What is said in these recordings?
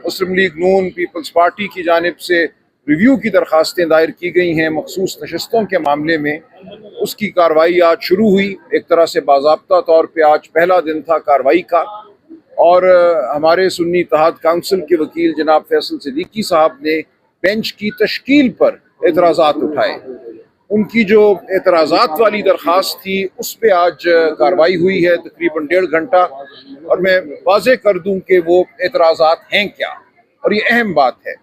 मुस्लिम league नून peoples party की जानिब से रिव्यू की दरख्वास्तें दायर की गई हैं मखसूस नशस्तों के मामले में, उसकी कार्रवाई आज शुरू हुई। एक तरह से बाज़ाब्ता तौर पे आज पहला दिन था कार्रवाई का, और हमारे सुन्नी इत्तेहाद काउंसिल के वकील जनाब फैसल सिद्दीकी साहब ने बेंच की तश्कील पर एतराज़ात उठाए। उनकी जो एतराज़ात वाली दरख्वास्त थी उस पर आज कार्रवाई हुई है तकरीबन 1.5 घंटा, और मैं वाज़ेह कर दूं कि वो एतराज़ात हैं क्या, और ये अहम बात है।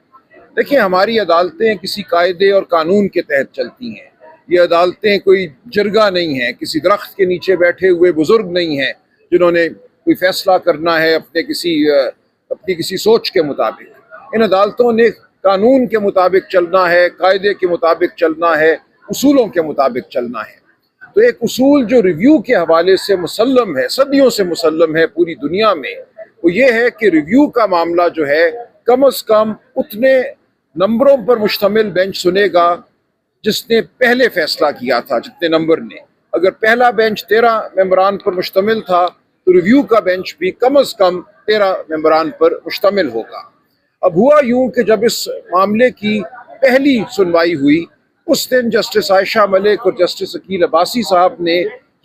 देखिए, हमारी अदालतें किसी कायदे और कानून के तहत चलती हैं। ये अदालतें कोई जरगा नहीं है, किसी दरख्त के नीचे बैठे हुए बुजुर्ग नहीं हैं जिन्होंने कोई फैसला करना है अपनी किसी सोच के मुताबिक। इन अदालतों ने कानून के मुताबिक चलना है, कायदे के मुताबिक चलना है, उसूलों के मुताबिक चलना है। तो एक उसूल जो रिव्यू के हवाले से मुसल्लम है, सदियों से मुसल्लम है पूरी दुनिया में, वो ये है कि रिव्यू का मामला जो है कम अज़ कम उतने नंबरों पर मुश्तमिल बेंच सुनेगा जिसने पहले फैसला किया था, जितने नंबर ने। अगर पहला बेंच 13 मेंबरान पर मुश्तमिल था तो रिव्यू का बेंच भी कम अज़ कम 13 मेंबरान पर मुश्तमिल होगा। अब हुआ यूं कि जब इस मामले की पहली सुनवाई हुई, उस दिन जस्टिस आयशा मलिक और जस्टिस अकील अब्बासी साहब ने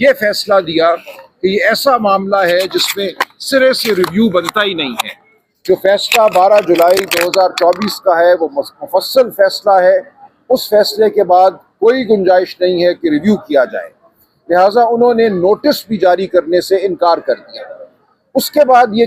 यह फैसला दिया कि ये ऐसा मामला है जिसमें सिरे से रिव्यू बनता ही नहीं है। जो फैसला 12 जुलाई 2024 का है वो मुफस्सल फैसला है। उस फैसले के बाद कोई गुंजाइश नहीं है कि रिव्यू किया जाए, लिहाजा उन्होंने नोटिस भी जारी करने से इनकार कर दिया। उसके बाद ये